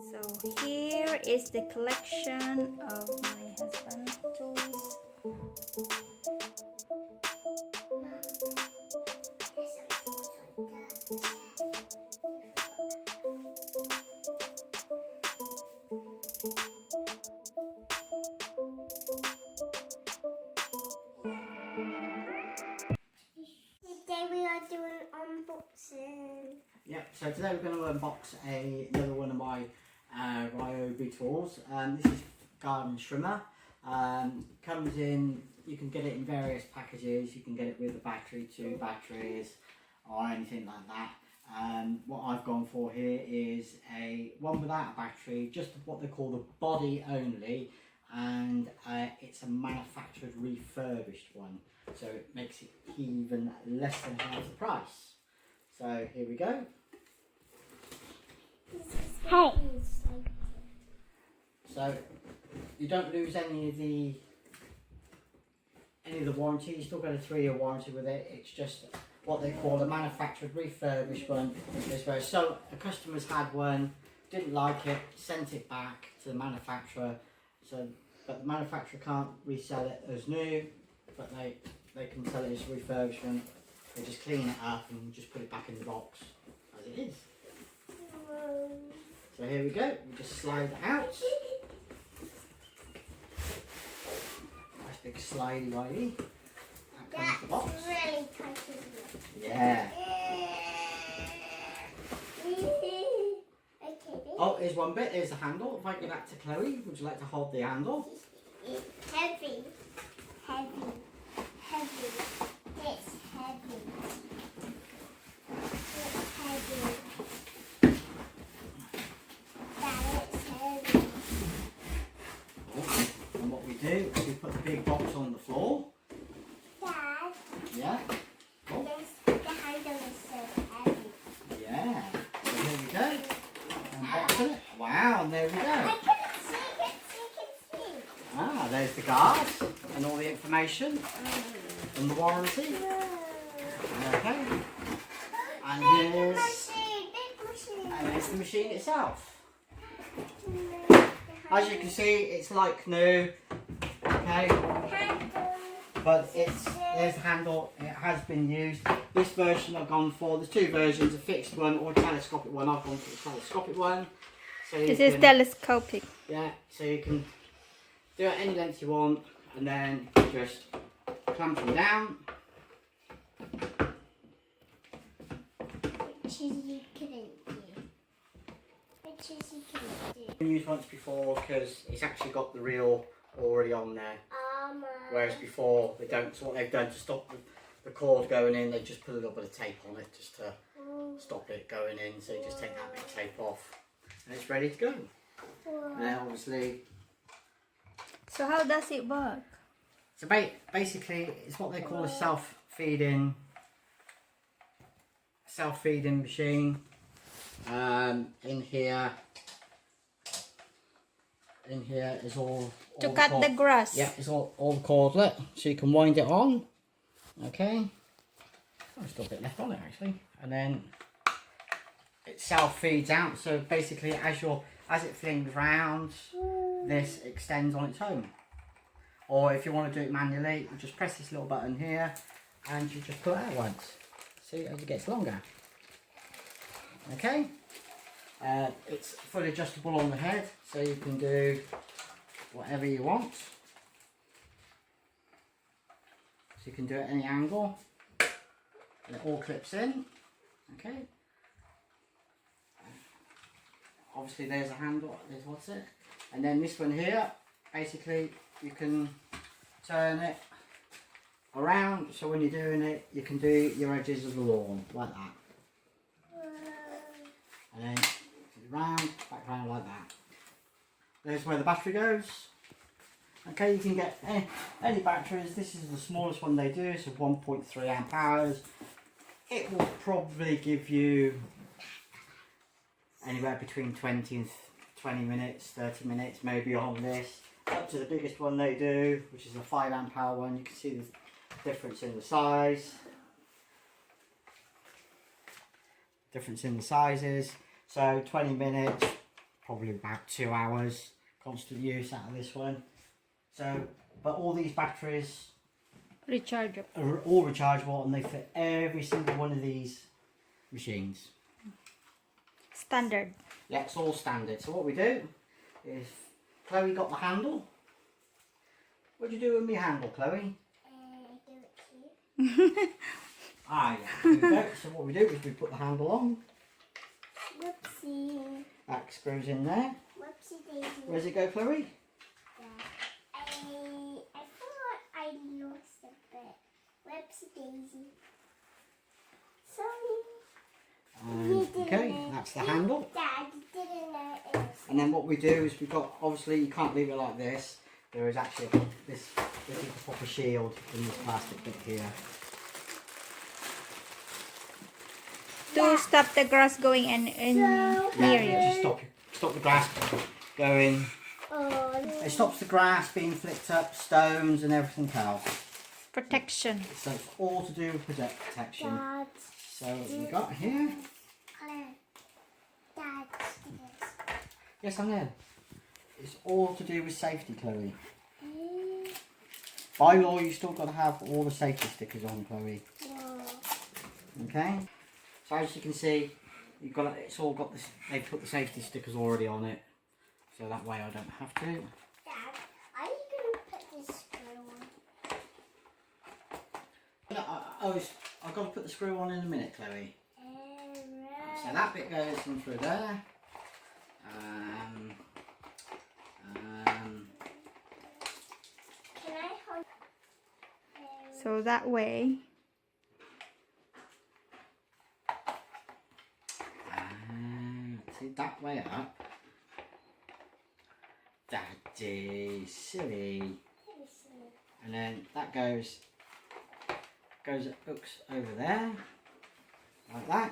So here is the collection of my husband's toys. Today we are doing unboxing. Yep, so today we're going to unbox another one of my Ryobi tools. This is garden trimmer. Comes in, you can get it in various packages. You can get it with a battery, 2 batteries, or anything like that. What I've gone for here is one without a battery, just what they call the body only, and it's a manufactured refurbished one, so it makes it even less than half the price. So here we go. Hey. So you don't lose any of the warranty. You still get a 3-year warranty with it. It's just what they call a manufactured refurbished one. This way, so a customer's had one, didn't like it, sent it back to the manufacturer. So, but the manufacturer can't resell it as new, but they can sell it as refurbishment. They just clean it up and just put it back in the box as it is. So here we go, we just slide it out. Nice big slidey widey. Out comes the box. Really tight, isn't it? Yeah. Okay. Oh, here's one bit, here's the handle. If I give that to Chloe, would you like to hold the handle? Heavy. Heavy. Heavy. It's heavy. It's heavy. That is heavy. And what we do is we put the big box on the floor. Dad, Yeah. Oh, the handle is so heavy. yeah. So here we go. Unboxing it. Wow, and there we I go. couldn't see. Ah, there's the guard and all the information and the warranty. Okay. And Big here's machine. the machine itself. As you can see, it's like new. Okay. But there's the handle, it has been used. This version I've gone for, there's 2 versions, a fixed one or a telescopic one. I've gone for the telescopic one. So This is telescopic. yeah, so you can do it any length you want and then just clamp them down. Which is you couldn't do. Which is you couldn't do. I've used once before because it's actually got the reel already on there. Whereas before they don't, so what they've done to stop the cord going in, they just put a little bit of tape on it just to stop it going in. So you just take that bit of tape off and it's ready to go. And then obviously, So how does it work? so basically it's what they call a self-feeding machine. In here is all To cut the grass. Yeah, it's all the cordlet, so you can wind it on. Okay. Oh, there's still a bit left on it actually, and then it self feeds out. So basically, as it flings round, this extends on its own. Or if you want to do it manually, you just press this little button here, and you just pull it out once. See, as it gets longer. Okay. It's fully adjustable on the head, so you can do whatever you want. So you can do it at any angle, and it all clips in. Okay. Obviously there's a handle, there's what's it, and then this one here, basically you can turn it around, so when you're doing it, you can do your edges of the lawn like that, and then round, back round like that. There's where the battery goes. Okay, you can get any batteries. This is the smallest one they do, so 1.3 amp hours. It will probably give you anywhere between 20 and 20 minutes, 30 minutes maybe on this. Up to the biggest one they do, which is a 5 amp hour one. You can see the difference in the size. Difference in the sizes. So 20 minutes, probably about 2 hours constant use out of this one. So, but all these batteries Rechargeable. are all rechargeable and they fit every single one of these machines. Standard. Yeah, it's all standard. So what we do is, Chloe got the handle. What'd you do with me handle, Chloe? Do it here. Ah, yeah. Here we go. So what we do is we put the handle on. Whoopsie. That screws in there. Whoopsie daisy. Where's it go, Chloe? I thought I lost a bit. Whoopsie daisy. Sorry. Okay, that's the handle. Dad, you didn't know it was. And then what we do is we've got, obviously you can't leave it like this. There is actually this is the proper shield in this plastic bit here. To stop the grass going in Yeah, near you. just stop the grass going. Oh, It stops the grass being flicked up, stones and everything else. Protection. So it's all to do with protection. Dad. So what we got here. Claire. Dad, do this. Yes, I'm there. It's all to do with safety, Chloe. By law, you still got to have all the safety stickers on, Chloe. Whoa. Okay. So as you can see, you've got it's all got this. They've put the safety stickers already on it, so that way I don't have to. Dad, are you going to put this screw on? I've got to put the screw on in a minute, Chloe. So Right. that bit goes in through there. Can I hold? So that way. See that way up. Daddy, silly. And then that goes hooks over there, like that.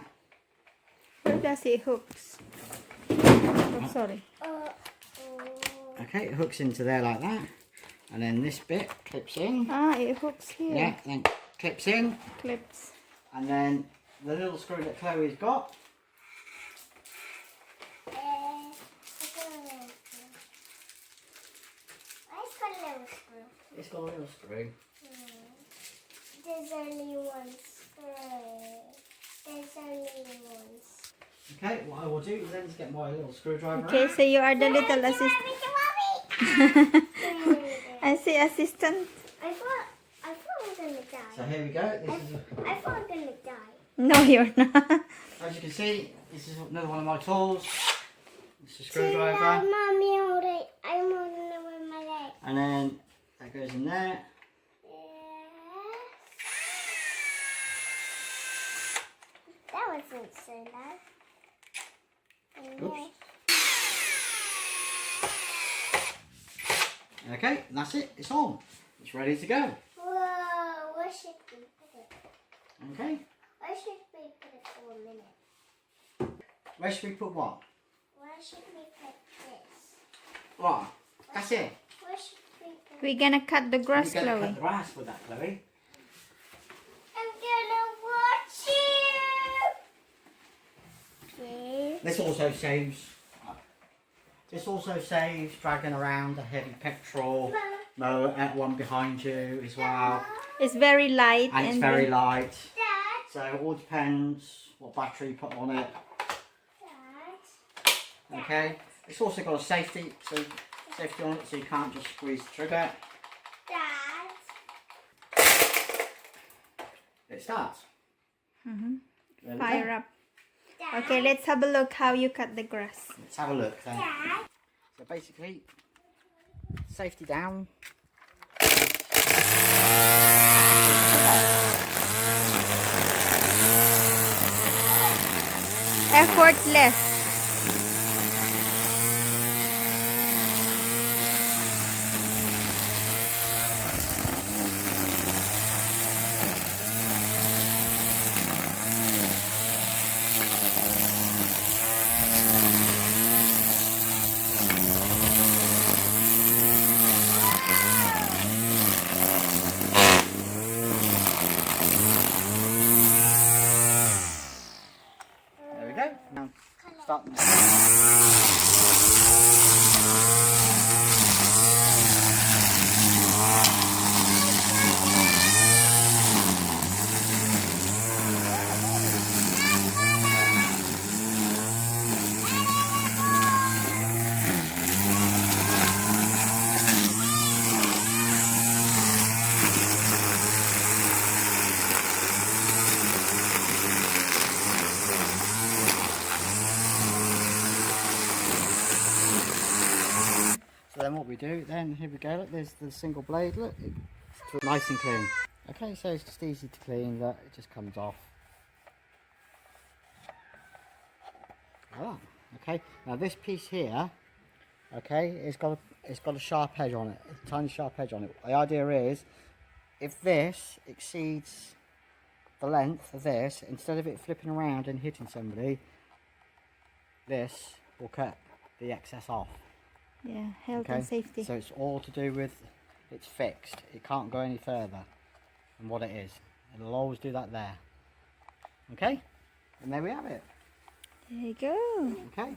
Where does it hooks? Oh, sorry. Okay, it hooks into there like that. And then this bit clips in. Ah, it hooks here. Yeah, then clips in. Clips. And then the little screw that Chloe's got. It's got a little screw. There's only one screw. There's only one screw. Okay, what I will do then is get my little screwdriver Okay, out. so you are the little assistant. I see assistant. I thought I was gonna die. So here we go. This is, I thought I was gonna die. No, you're not. as you can see, this is another one of my tools. It's a Mommy, screwdriver. hold it. I'm holding it with my leg. And then that goes in there. That wasn't so loud. Oops. Okay, that's it. It's on. It's ready to go. Whoa, where should we put it? Okay. Where should we put it for a minute? Where should we put what? Where should we put this? What? That's it. Where should we put it? We're gonna cut the grass, You're going to Chloe. cut the grass with that, Chloe. I'm gonna watch you. Okay. This also saves dragging around a heavy petrol mower at one behind you as well. It's very light And it's and very light. Dad, So it all depends what battery you put on it. Dad. Okay. It's also got a safety on it, so you can't just squeeze the trigger. Dad. It starts. There we fire go. up. Dad. Okay, let's have a look how you cut the grass. Let's have a look then. Dad. So basically, safety down. Effortless. There we go. Now So then what we do then, here we go, look, there's the single blade, look, it's nice and clean. Okay, so it's just easy to clean, that it just comes off. Ah, okay, now this piece here, okay, it's got a sharp edge on it, a tiny sharp edge on it. The idea is, if this exceeds the length of this, instead of it flipping around and hitting somebody, this will cut the excess off. Yeah, health and safety. So it's all to do with, it's fixed. It can't go any further than what it is. It'll always do that there. Okay? And there we have it. There you go. Okay.